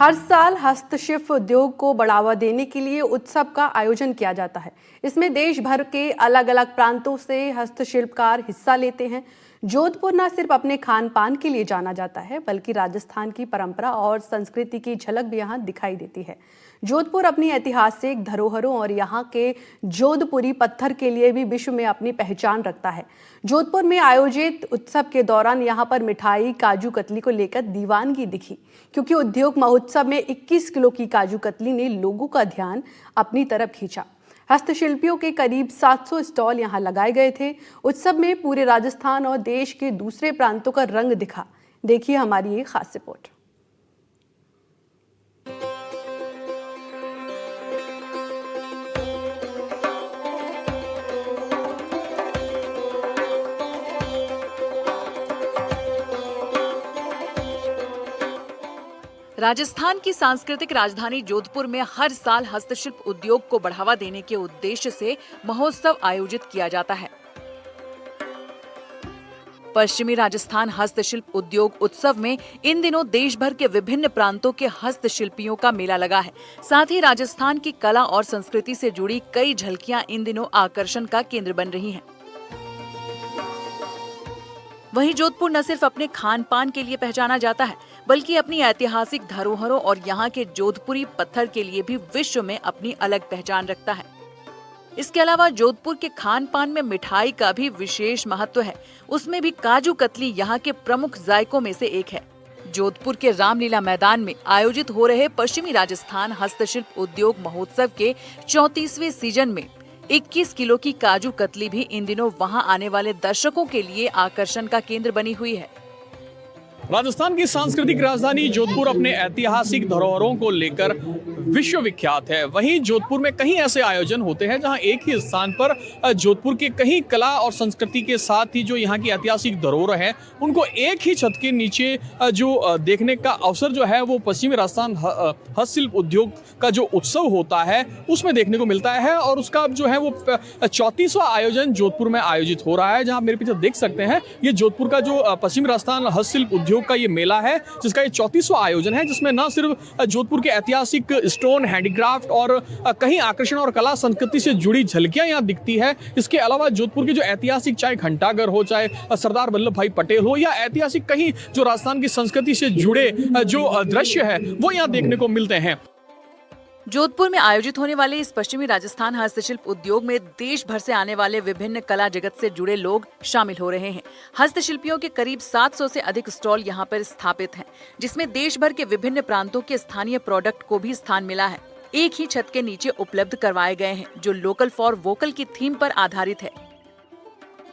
हर साल हस्तशिल्प उद्योग को बढ़ावा देने के लिए उत्सव का आयोजन किया जाता है। इसमें देश भर के अलग अलग प्रांतों से हस्तशिल्पकार हिस्सा लेते हैं। जोधपुर न सिर्फ अपने खान पान के लिए जाना जाता है, बल्कि राजस्थान की परंपरा और संस्कृति की झलक भी यहाँ दिखाई देती है। जोधपुर अपनी ऐतिहासिक धरोहरों और यहाँ के जोधपुरी पत्थर के लिए भी विश्व में अपनी पहचान रखता है। जोधपुर में आयोजित उत्सव के दौरान यहाँ पर मिठाई काजू कतली को लेकर दीवानगी दिखी, क्योंकि उद्योग महोत्सव में 21 किलो की काजू कतली ने लोगों का ध्यान अपनी तरफ खींचा। हस्तशिल्पियों के करीब 700 स्टॉल यहाँ लगाए गए थे। उत्सव में पूरे राजस्थान और देश के दूसरे प्रांतों का रंग दिखा। देखिए हमारी ये खास रिपोर्ट। राजस्थान की सांस्कृतिक राजधानी जोधपुर में हर साल हस्तशिल्प उद्योग को बढ़ावा देने के उद्देश्य से महोत्सव आयोजित किया जाता है। पश्चिमी राजस्थान हस्तशिल्प उद्योग उत्सव में इन दिनों देश भर के विभिन्न प्रांतों के हस्तशिल्पियों का मेला लगा है। साथ ही राजस्थान की कला और संस्कृति से जुड़ी कई झलकियां इन दिनों आकर्षण का केंद्र बन रही हैं। वहीं जोधपुर न सिर्फ अपने खान पान के लिए पहचाना जाता है, बल्कि अपनी ऐतिहासिक धरोहरों और यहाँ के जोधपुरी पत्थर के लिए भी विश्व में अपनी अलग पहचान रखता है। इसके अलावा जोधपुर के खान पान में मिठाई का भी विशेष महत्व है। उसमें भी काजू कतली यहाँ के प्रमुख जायकों में से एक है। जोधपुर के रामलीला मैदान में आयोजित हो रहे पश्चिमी राजस्थान हस्तशिल्प उद्योग महोत्सव के 34वें सीजन में 21 किलो की काजू कतली भी इन दिनों वहां आने वाले दर्शकों के लिए आकर्षण का केंद्र बनी हुई है। राजस्थान की सांस्कृतिक राजधानी जोधपुर अपने ऐतिहासिक धरोहरों को लेकर विश्व विख्यात है। वहीं जोधपुर में कई ऐसे आयोजन होते हैं जहां एक ही स्थान पर जोधपुर के कई कला और संस्कृति के साथ ही जो यहाँ की ऐतिहासिक धरोहर है उनको एक ही छत के नीचे जो देखने का अवसर जो है वो पश्चिमी राजस्थान हस्तशिल्प उद्योग का जो उत्सव होता है उसमें देखने को मिलता है। और उसका जो है वो 34वां आयोजन जोधपुर में आयोजित हो रहा है। जहाँ मेरे पीछे देख सकते हैं ये जोधपुर का जो पश्चिमी राजस्थान हस्तशिल्प उद्योग का ये मेला है, जिसका ये 34वां आयोजन है, जिसमें न सिर्फ जोधपुर के ऐतिहासिक स्टोन हैंडीक्राफ्ट और कहीं आकर्षण और कला संस्कृति से जुड़ी झलकियां यहाँ दिखती है। इसके अलावा जोधपुर की जो ऐतिहासिक चाहे घंटाघर हो, चाहे सरदार वल्लभ भाई पटेल हो, या ऐतिहासिक कहीं जो राजस्थान की संस्कृति से जुड़े जो दृश्य है वो यहाँ देखने को मिलते हैं। जोधपुर में आयोजित होने वाले इस पश्चिमी राजस्थान हस्तशिल्प उद्योग में देश भर से आने वाले विभिन्न कला जगत से जुड़े लोग शामिल हो रहे हैं। हस्तशिल्पियों के करीब 700 से अधिक स्टॉल यहाँ पर स्थापित हैं, जिसमें देश भर के विभिन्न प्रांतों के स्थानीय प्रोडक्ट को भी स्थान मिला है। एक ही छत के नीचे उपलब्ध करवाए गए हैं, जो लोकल फॉर वोकल की थीम पर आधारित है।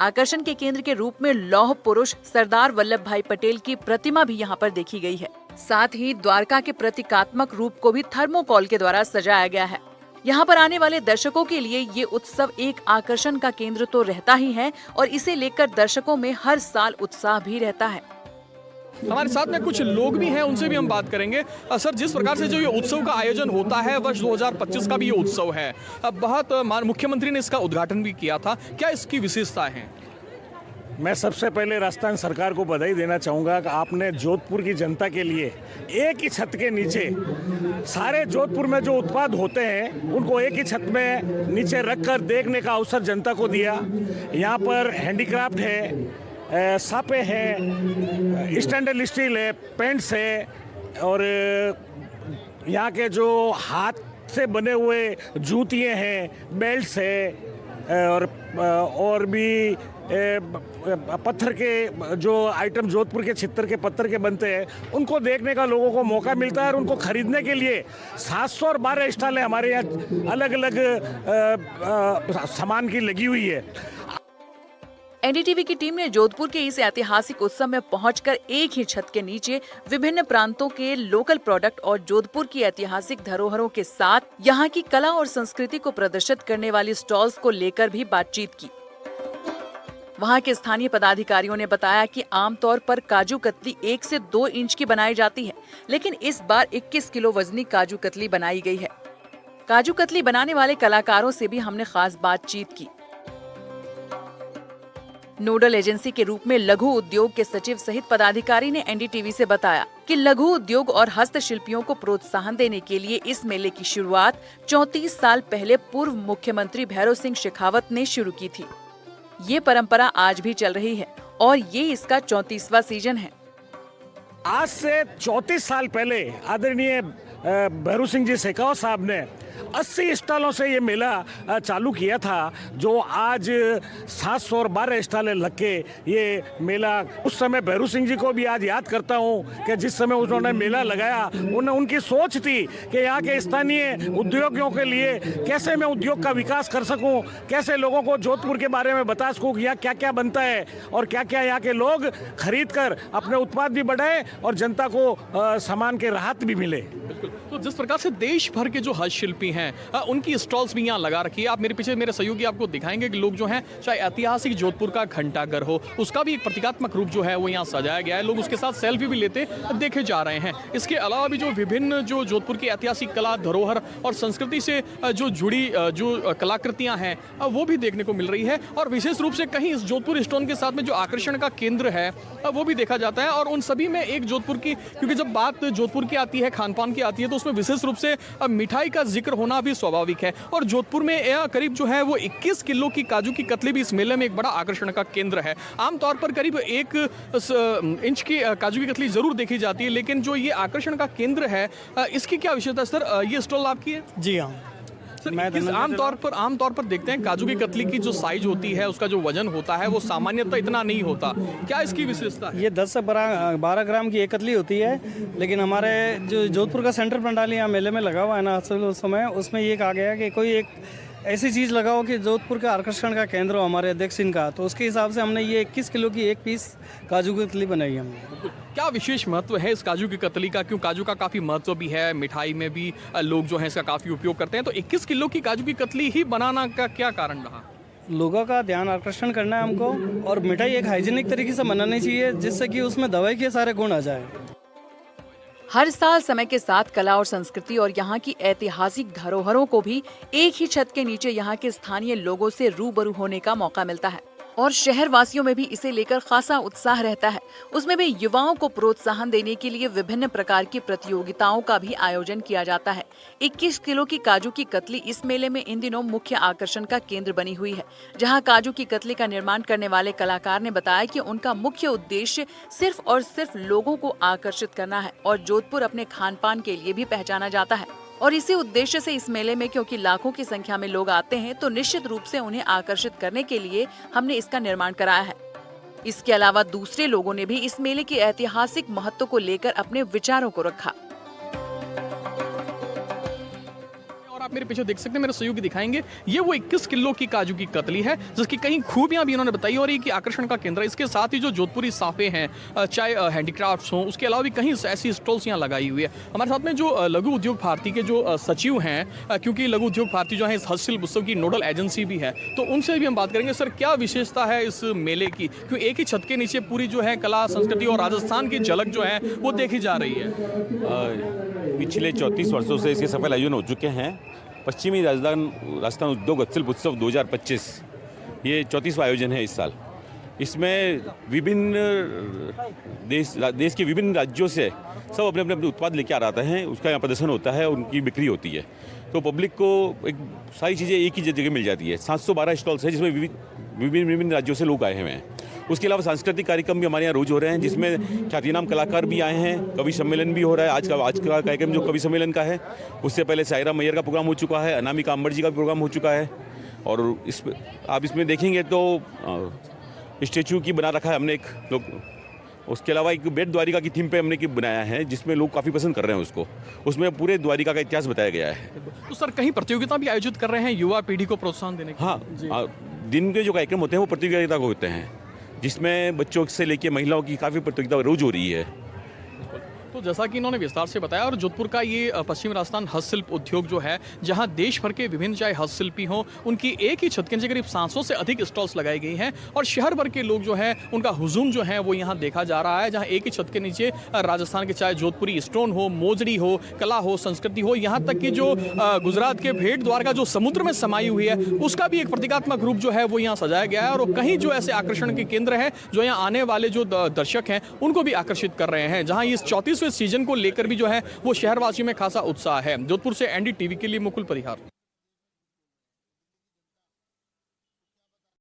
आकर्षण के केंद्र के रूप में लौह पुरुष सरदार वल्लभ भाई पटेल की प्रतिमा भी यहाँ पर देखी गई है। साथ ही द्वारका के प्रतीकात्मक रूप को भी थर्मोकोल के द्वारा सजाया गया है। यहाँ पर आने वाले दर्शकों के लिए ये उत्सव एक आकर्षण का केंद्र तो रहता ही है, और इसे लेकर दर्शकों में हर साल उत्साह भी रहता है। हमारे साथ में कुछ लोग भी हैं, उनसे भी हम बात करेंगे। सर, जिस प्रकार से जो ये उत्सव का आयोजन होता है, वर्ष 2025 का भी ये उत्सव है, बहुत मुख्यमंत्री ने इसका उद्घाटन भी किया था, क्या इसकी विशेषता है? मैं सबसे पहले राजस्थान सरकार को बधाई देना चाहूँगा कि आपने जोधपुर की जनता के लिए एक ही छत के नीचे सारे जोधपुर में जो उत्पाद होते हैं उनको एक ही छत में नीचे रखकर देखने का अवसर जनता को दिया। यहाँ पर हैंडीक्राफ्ट है, सापे है, स्टेनलेस स्टील है, पेंट्स है, और यहाँ के जो हाथ से बने हुए जूतियाँ हैं, बेल्ट्स है, और भी पत्थर के जो आइटम जोधपुर के छित्तर के पत्थर के बनते हैं उनको देखने का लोगों को मौका मिलता है। और उनको खरीदने के लिए 712 स्टॉलें हमारे यहाँ अलग अलग सामान की लगी हुई है। एनडीटीवी की टीम ने जोधपुर के इस ऐतिहासिक उत्सव में पहुंचकर एक ही छत के नीचे विभिन्न प्रांतों के लोकल प्रोडक्ट और जोधपुर की ऐतिहासिक धरोहरों के साथ यहाँ की कला और संस्कृति को प्रदर्शित करने वाली स्टॉल्स को लेकर भी बातचीत की। वहाँ के स्थानीय पदाधिकारियों ने बताया कि आमतौर पर काजू कतली 1 से 2 इंच की बनाई जाती है, लेकिन इस बार 21 किलो वजनी काजू कतली बनाई गई है। काजू कतली बनाने वाले कलाकारों से भी हमने खास बातचीत की। नोडल एजेंसी के रूप में लघु उद्योग के सचिव सहित पदाधिकारी ने एनडीटीवी से बताया कि लघु उद्योग और हस्तशिल्पियों को प्रोत्साहन देने के लिए इस मेले की शुरुआत 34 साल पहले पूर्व मुख्यमंत्री भैरव सिंह शेखावत ने शुरू की थी। ये परंपरा आज भी चल रही है और ये इसका 34वां सीजन है। आज से 34 साल पहले आदरणीय भैरू सिंह जी शेखावत साहब ने 80 स्टॉलों से ये मेला चालू किया था, जो आज 712 स्टॉलें लग के ये मेला, उस समय भैरू सिंह जी को भी आज याद करता हूँ कि जिस समय उन्होंने मेला लगाया, उनकी सोच थी कि यहाँ के स्थानीय उद्योगियों के लिए कैसे मैं उद्योग का विकास कर सकूँ, कैसे लोगों को जोधपुर के बारे में बता सकूँ कि यहाँ क्या क्या बनता है और क्या क्या यहाँ के लोग खरीद कर अपने उत्पाद भी बढ़ाएं और जनता को सामान के राहत भी मिले। तो जिस प्रकार से देश भर के जो हस्तशिल्पी हैं उनकी स्टॉल्स भी यहाँ लगा रखी है। आप मेरे पीछे मेरे सहयोगी आपको दिखाएंगे कि लोग जो हैं, चाहे ऐतिहासिक जोधपुर का घंटाघर हो, उसका भी एक प्रतीकात्मक रूप जो है वो यहाँ सजाया गया है। लोग उसके साथ सेल्फी भी लेते देखे जा रहे हैं। इसके अलावा भी जो विभिन्न जो जोधपुर की ऐतिहासिक कला धरोहर और संस्कृति से जो जुड़ी जो कलाकृतियाँ हैं वो भी देखने को मिल रही है। और विशेष रूप से कहीं इस जोधपुर स्टोन के साथ में जो आकर्षण का केंद्र है वो भी देखा जाता है। और उन सभी में एक जोधपुर की, क्योंकि जब बात जोधपुर की आती है, खान पान की आती है, तो उसमें विशेष रूप से मिठाई का जिक्र होना भी स्वाभाविक है। और जोधपुर में करीब जो है वो 21 किलो की काजू की कतली भी इस मेले में एक बड़ा आकर्षण का केंद्र है। आमतौर पर करीब 1 इंच की काजू की कतली जरूर देखी जाती है, लेकिन जो ये आकर्षण का केंद्र है इसकी क्या विशेषता है सर? ये स्टॉल आपकी है? जी हाँ। आमतौर पर देखते हैं काजू की कतली की जो साइज होती है, उसका जो वजन होता है वो सामान्यतः इतना नहीं होता। क्या इसकी विशेषता है? ये 10 से 12 ग्राम की एक कतली होती है, लेकिन हमारे जो जोधपुर का सेंट्रल पंडाल यहाँ मेले में लगा हुआ है ना, उस समय उसमें ये कहा गया कि कोई एक ऐसी चीज़ लगाओ कि जोधपुर का आकर्षण का केंद्र हो हमारे अध्यक्ष का, तो उसके हिसाब से हमने ये 21 किलो की एक पीस काजू की कतली बनाई हमने। क्या विशेष महत्व है इस काजू की कतली का? क्यों काजू का काफ़ी महत्व भी है, मिठाई में भी लोग जो है इसका काफ़ी उपयोग करते हैं, तो 21 किलो की काजू की कतली ही बनाना का क्या कारण रहा? लोगों का ध्यान आकर्षण करना है हमको, और मिठाई एक हाइजीनिक तरीके से बनानी चाहिए जिससे कि उसमें दवाई के सारे गुण आ जाए। हर साल समय के साथ कला और संस्कृति और यहाँ की ऐतिहासिक धरोहरों को भी एक ही छत के नीचे यहाँ के स्थानीय लोगों से रूबरू होने का मौका मिलता है और शहर वासियों में भी इसे लेकर खासा उत्साह रहता है। उसमें भी युवाओं को प्रोत्साहन देने के लिए विभिन्न प्रकार की प्रतियोगिताओं का भी आयोजन किया जाता है। 21 किलो की काजू की कतली इस मेले में इन दिनों मुख्य आकर्षण का केंद्र बनी हुई है, जहां काजू की कतली का निर्माण करने वाले कलाकार ने बताया कि उनका मुख्य उद्देश्य सिर्फ और सिर्फ लोगों को आकर्षित करना है और जोधपुर अपने खान पान के लिए भी पहचाना जाता है। और इसी उद्देश्य से इस मेले में, क्योंकि लाखों की संख्या में लोग आते हैं, तो निश्चित रूप से उन्हें आकर्षित करने के लिए हमने इसका निर्माण कराया है। इसके अलावा दूसरे लोगों ने भी इस मेले के ऐतिहासिक महत्व को लेकर अपने विचारों को रखा। आप मेरे पीछे देख सकते हैं, मेरे सहयोगी दिखाएंगे, ये वो 21 किलो की काजू की कतली है जिसकी कई खूबियां भी उन्होंने बताई और ये आकर्षण का केंद्र है। इसके साथ ही जो जोधपुरी साफे हैं, चाहे हैंडीक्राफ्ट्स हों, उसके अलावा भी कहीं ऐसी स्टॉल्स यहाँ लगाई हुई है। हमारे साथ में जो लघु उद्योग भारती के जो सचिव हैं, क्योंकि लघु उद्योग भारती जो है इस हस्तशिल्प उत्सव की नोडल एजेंसी भी है, तो उनसे भी हम बात करेंगे। सर, क्या विशेषता है इस मेले की? क्यों एक ही छत के नीचे पूरी जो है कला संस्कृति और राजस्थान की झलक जो है वो देखी जा रही है? पिछले 34 वर्षों से इसके सफल आयोजन हो चुके हैं। पश्चिमी राजस्थान उद्योग हस्तशिल्प उत्सव 2025 ये 34वां आयोजन है इस साल। इसमें विभिन्न देश के विभिन्न राज्यों से सब अपने अपने उत्पाद लेके आ जाते हैं, उसका यहाँ प्रदर्शन होता है, उनकी बिक्री होती है, तो पब्लिक को एक सारी चीज़ें एक ही जगह मिल जाती है। 712 स्टॉल्स है जिसमें विभिन्न राज्यों से लोग आए हुए हैं। उसके अलावा सांस्कृतिक कार्यक्रम भी हमारे यहाँ रोज हो रहे हैं, जिसमें ख्यातिनाम कलाकार भी आए हैं, कवि सम्मेलन भी हो रहा है। आज का कार्यक्रम जो कवि सम्मेलन का है, उससे पहले सायरा मैयर का प्रोग्राम हो चुका है, अनामिका अंबर जी का भी प्रोग्राम हो चुका है। और आप इसमें देखेंगे तो स्टेचू की बना रखा है हमने एक लोग। उसके अलावा एक बेट द्वारिका की थीम पे हमने की बनाया है, जिसमें लोग काफ़ी पसंद कर रहे हैं उसको। उसमें पूरे द्वारिका का इतिहास बताया गया है। तो सर, कहीं प्रतियोगिता भी आयोजित कर रहे हैं युवा पीढ़ी को प्रोत्साहन देने के? हाँ, दिन के जो कार्यक्रम होते हैं वो प्रतियोगिता को होते हैं, जिसमें बच्चों से लेकर महिलाओं की काफ़ी प्रतियोगिता रोज हो रही है। तो जैसा कि इन्होंने विस्तार से बताया, और जोधपुर का ये पश्चिमी राजस्थान हस्तशिल्प उद्योग जो है, जहां देश भर के विभिन्न चाहे हस्तशिल्पी हों, उनकी एक ही छत के नीचे करीब 700 से अधिक स्टॉल्स लगाई गई हैं और शहर भर के लोग जो है उनका हुजूम जो है वो यहाँ देखा जा रहा है, जहां एक ही छत के नीचे राजस्थान के चाहे जोधपुरी स्टोन हो, मोजड़ी हो, कला हो, संस्कृति हो, यहाँ तक कि जो गुजरात के भेट द्वार का जो समुद्र में समाई हुई है उसका भी एक प्रतीकात्मक रूप जो है वो यहाँ सजाया गया है। और कहीं जो ऐसे आकर्षण के केंद्र हैं जो यहाँ आने वाले जो दर्शक हैं उनको भी आकर्षित कर रहे हैं, जहां इस 34वें सीजन को लेकर भी जो है वो शहरवासियों में खासा उत्साह है। जोधपुर से एनडीटीवी के लिए मुकुल परिहार।